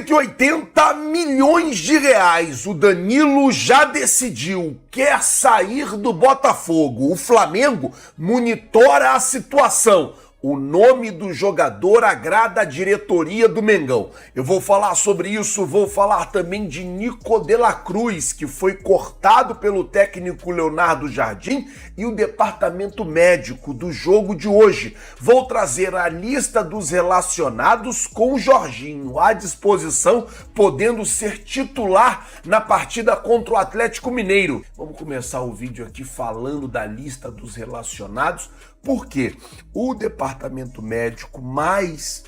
180 milhões de reais. O Danilo já decidiu, quer sair do Botafogo. O Flamengo monitora a situação. O nome do jogador agrada a diretoria do Mengão. Eu vou falar sobre isso, vou falar também de Nico de la Cruz, que foi cortado pelo técnico Leonardo Jardim, e o departamento médico do jogo de hoje. Vou trazer a lista dos relacionados com o Jorginho à disposição, podendo ser titular na partida contra o Atlético Mineiro. Vamos começar o vídeo aqui falando da lista dos relacionados, porque o departamento médico mais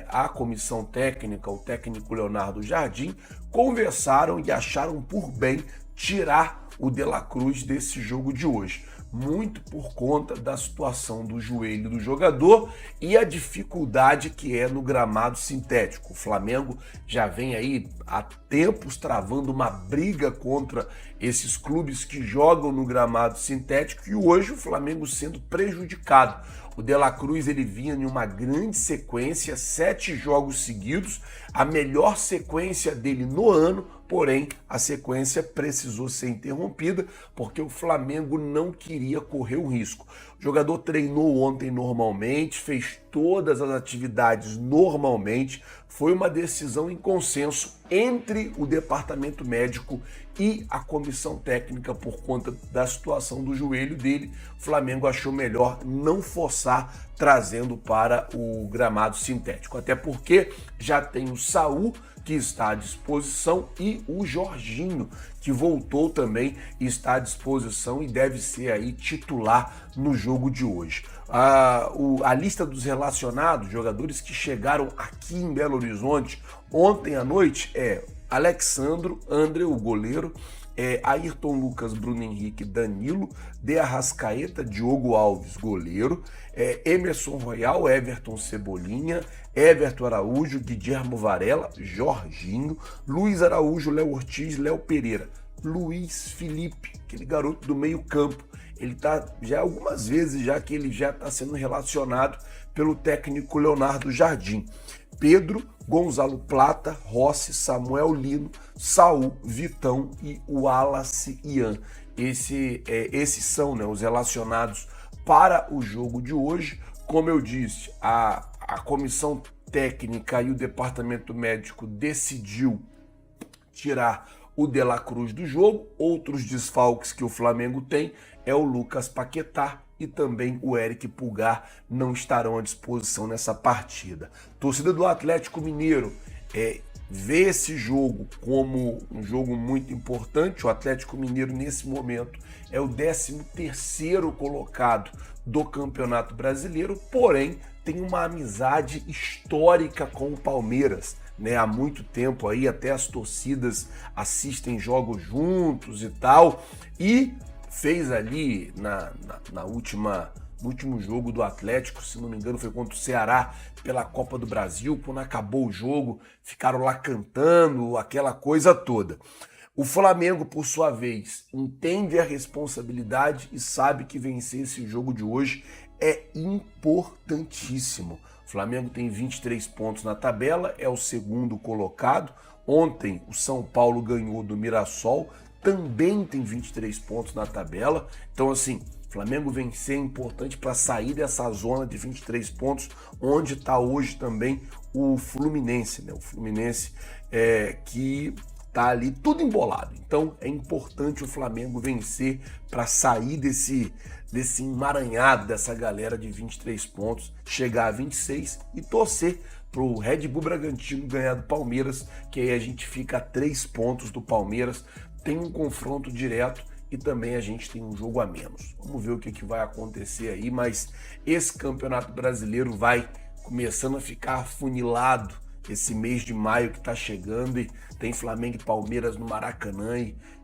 a comissão técnica, o técnico Leonardo Jardim, conversaram e acharam por bem tirar o De la Cruz desse jogo de hoje. Muito por conta da situação do joelho do jogador e a dificuldade que é no gramado sintético. O Flamengo já vem aí há tempos travando uma briga contra esses clubes que jogam no gramado sintético e hoje o Flamengo sendo prejudicado. O De la Cruz ele vinha em uma grande sequência, 7 jogos seguidos, a melhor sequência dele no ano, porém a sequência precisou ser interrompida porque o Flamengo não queria correr o risco. O jogador treinou ontem normalmente, fez todas as atividades normalmente, foi uma decisão em consenso entre o departamento médico e a comissão técnica por conta da situação do joelho dele. O Flamengo achou melhor não forçar trazendo para o gramado sintético, até porque já tem o Saul, que está à disposição, e o Jorginho, que voltou também e está à disposição e deve ser aí titular no jogo de hoje. A lista dos relacionados, jogadores que chegaram aqui em Belo Horizonte ontem à noite é Alexandro, André, o goleiro, Ayrton Lucas, Bruno Henrique, Danilo, De Arrascaeta, Diogo Alves, goleiro, Emerson Royal, Everton Cebolinha, Everton Araújo, Guilherme Varela, Jorginho, Luiz Araújo, Léo Ortiz, Léo Pereira, Luiz Felipe, aquele garoto do meio campo. Ele tá já algumas vezes já que ele já está sendo relacionado pelo técnico Leonardo Jardim. Pedro, Gonzalo Plata, Rossi, Samuel Lino, Saul, Vitão e o Wallace Ian. Esses são os relacionados para o jogo de hoje. Como eu disse, a comissão técnica e o departamento médico decidiu tirar o De la Cruz do jogo. Outros desfalques que o Flamengo tem é o Lucas Paquetá e também o Eric Pulgar não estarão à disposição nessa partida. Torcida do Atlético Mineiro vê esse jogo como um jogo muito importante. O Atlético Mineiro nesse momento é o 13º colocado do Campeonato Brasileiro, porém tem uma amizade histórica com o Palmeiras. Há muito tempo aí até as torcidas assistem jogos juntos e tal, e fez ali no último jogo do Atlético, se não me engano foi contra o Ceará pela Copa do Brasil, quando acabou o jogo ficaram lá cantando, aquela coisa toda. O Flamengo, por sua vez, entende a responsabilidade e sabe que vencer esse jogo de hoje é importantíssimo. O Flamengo tem 23 pontos na tabela, é o segundo colocado. Ontem o São Paulo ganhou do Mirassol, também tem 23 pontos na tabela. Então, assim, Flamengo vencer é importante para sair dessa zona de 23 pontos, onde está hoje também o Fluminense, O Fluminense que está ali tudo embolado. Então, é importante o Flamengo vencer para sair desse emaranhado dessa galera de 23 pontos, chegar a 26 e torcer para o Red Bull Bragantino ganhar do Palmeiras, que aí a gente fica a 3 pontos do Palmeiras, tem um confronto direto e também a gente tem um jogo a menos. Vamos ver o que vai acontecer aí, mas esse Campeonato Brasileiro vai começando a ficar afunilado esse mês de maio que está chegando e tem Flamengo e Palmeiras no Maracanã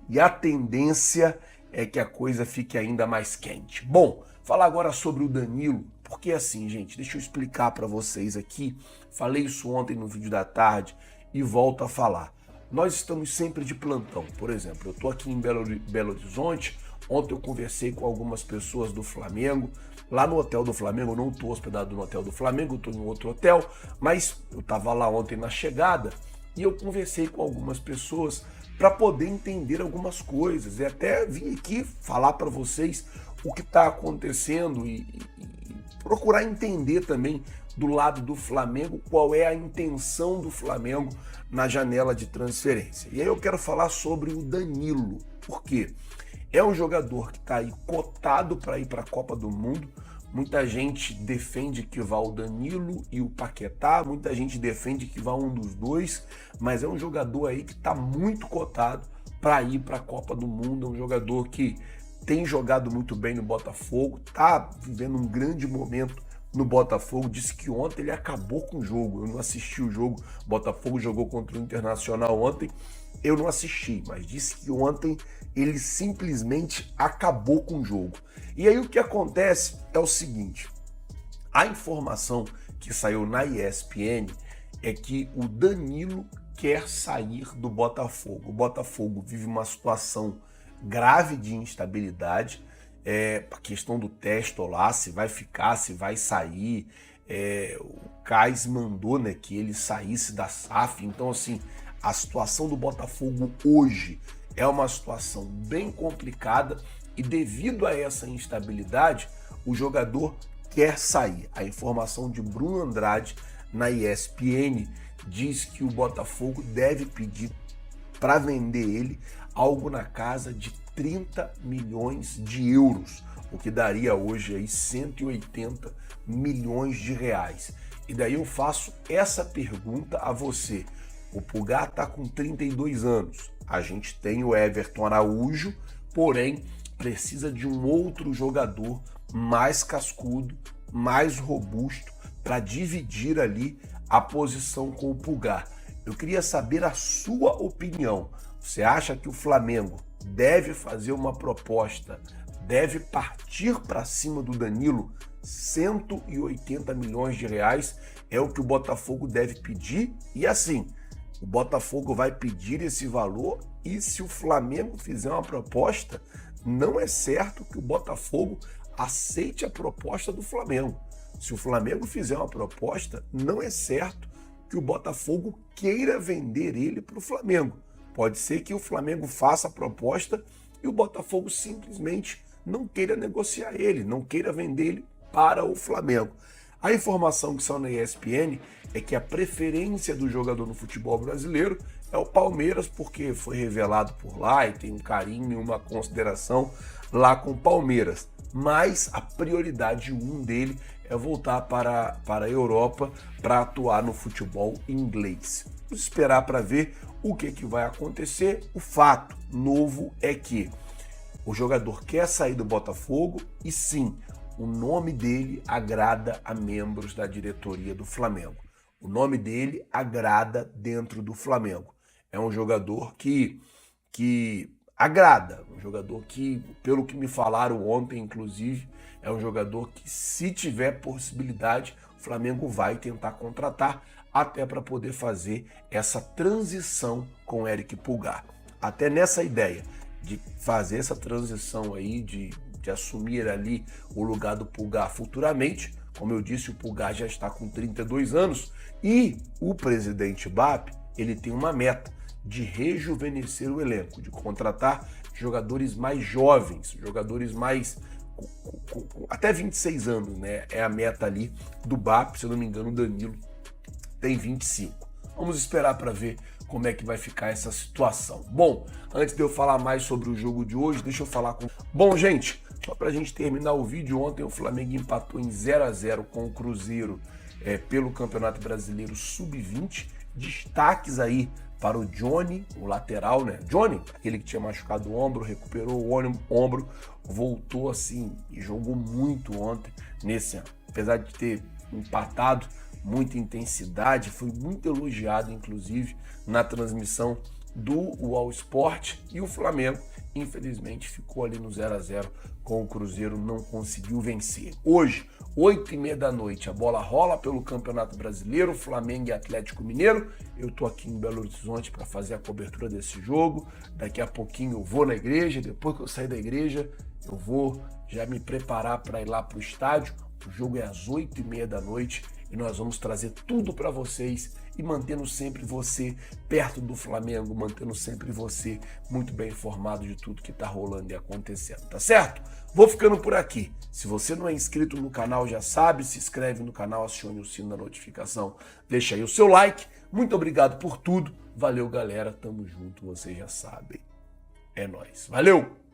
e a tendência é que a coisa fique ainda mais quente. Bom, falar agora sobre o Danilo, porque assim, gente, deixa eu explicar para vocês aqui, falei isso ontem no vídeo da tarde e volto a falar. Nós estamos sempre de plantão. Por exemplo, eu estou aqui em Belo Horizonte, ontem eu conversei com algumas pessoas do Flamengo, lá no hotel do Flamengo. Eu não estou hospedado no hotel do Flamengo, eu estou em outro hotel, mas eu estava lá ontem na chegada, e eu conversei com algumas pessoas para poder entender algumas coisas e até vim aqui falar para vocês o que está acontecendo e procurar entender também do lado do Flamengo qual é a intenção do Flamengo na janela de transferência. E aí eu quero falar sobre o Danilo. Por quê? É um jogador que está aí cotado para ir para a Copa do Mundo. Muita gente defende que vá o Danilo e o Paquetá, muita gente defende que vá um dos dois, mas é um jogador aí que está muito cotado para ir para a Copa do Mundo. É um jogador que tem jogado muito bem no Botafogo, está vivendo um grande momento no Botafogo. Disse que ontem ele acabou com o jogo. Eu não assisti o jogo, o Botafogo jogou contra o Internacional ontem, eu não assisti, mas disse que ontem ele simplesmente acabou com o jogo. E aí o que acontece é o seguinte, a informação que saiu na ESPN é que o Danilo quer sair do Botafogo. O Botafogo vive uma situação grave de instabilidade, a questão do teste lá, se vai ficar, se vai sair. O Cais mandou, né, que ele saísse da SAF, então assim, a situação do Botafogo hoje é uma situação bem complicada e devido a essa instabilidade, o jogador quer sair. A informação de Bruno Andrade na ESPN diz que o Botafogo deve pedir para vender ele algo na casa de 30 milhões de euros, o que daria hoje aí 180 milhões de reais. E daí eu faço essa pergunta a você. O Pulgar está com 32 anos, a gente tem o Everton Araújo, porém precisa de um outro jogador mais cascudo, mais robusto, para dividir ali a posição com o Pulgar. Eu queria saber a sua opinião. Você acha que o Flamengo deve fazer uma proposta, deve partir para cima do Danilo? 180 milhões de reais é o que o Botafogo deve pedir e assim, o Botafogo vai pedir esse valor e se o Flamengo fizer uma proposta, não é certo que o Botafogo aceite a proposta do Flamengo. Se o Flamengo fizer uma proposta, não é certo que o Botafogo queira vender ele para o Flamengo. Pode ser que o Flamengo faça a proposta e o Botafogo simplesmente não queira negociar ele, não queira vender ele para o Flamengo. A informação que saiu na ESPN é que a preferência do jogador no futebol brasileiro é o Palmeiras, porque foi revelado por lá e tem um carinho e uma consideração lá com o Palmeiras. Mas a prioridade 1 dele é voltar para a Europa para atuar no futebol inglês. Vamos esperar para ver o que vai acontecer. O fato novo é que o jogador quer sair do Botafogo e sim, o nome dele agrada a membros da diretoria do Flamengo. O nome dele agrada dentro do Flamengo. É um jogador que agrada, um jogador que, pelo que me falaram ontem, inclusive, é um jogador que, se tiver possibilidade, o Flamengo vai tentar contratar até para poder fazer essa transição com o Eric Pulgar. Até nessa ideia de fazer essa transição aí, de assumir ali o lugar do Pulgar futuramente. Como eu disse, o Pulgar já está com 32 anos e o presidente BAP, ele tem uma meta de rejuvenescer o elenco, de contratar jogadores mais jovens, jogadores mais com até 26 anos, né? É a meta ali do BAP, se eu não me engano, o Danilo tem 25. Vamos esperar para ver como é que vai ficar essa situação. Bom, antes de eu falar mais sobre o jogo de hoje, deixa eu falar com... Bom, gente, só para a gente terminar o vídeo, ontem o Flamengo empatou em 0-0 com o Cruzeiro pelo Campeonato Brasileiro Sub-20. Destaques aí para o Johnny, o lateral, né? Johnny, aquele que tinha machucado o ombro, recuperou o ombro, voltou assim e jogou muito ontem nesse ano. Apesar de ter empatado, muita intensidade, foi muito elogiado, inclusive, na transmissão do All Sport, e o Flamengo, infelizmente, ficou ali no 0-0 com o Cruzeiro, não conseguiu vencer. Hoje, 8h30 da noite, a bola rola pelo Campeonato Brasileiro, Flamengo e Atlético Mineiro. Eu tô aqui em Belo Horizonte para fazer a cobertura desse jogo. Daqui a pouquinho eu vou na igreja, depois que eu sair da igreja, eu vou já me preparar para ir lá para o estádio. O jogo é às 8h30 da noite e nós vamos trazer tudo para vocês e mantendo sempre você perto do Flamengo, mantendo sempre você muito bem informado de tudo que tá rolando e acontecendo, tá certo? Vou ficando por aqui. Se você não é inscrito no canal, já sabe, se inscreve no canal, acione o sino da notificação, deixa aí o seu like. Muito obrigado por tudo. Valeu, galera. Tamo junto, vocês já sabem. É nóis. Valeu!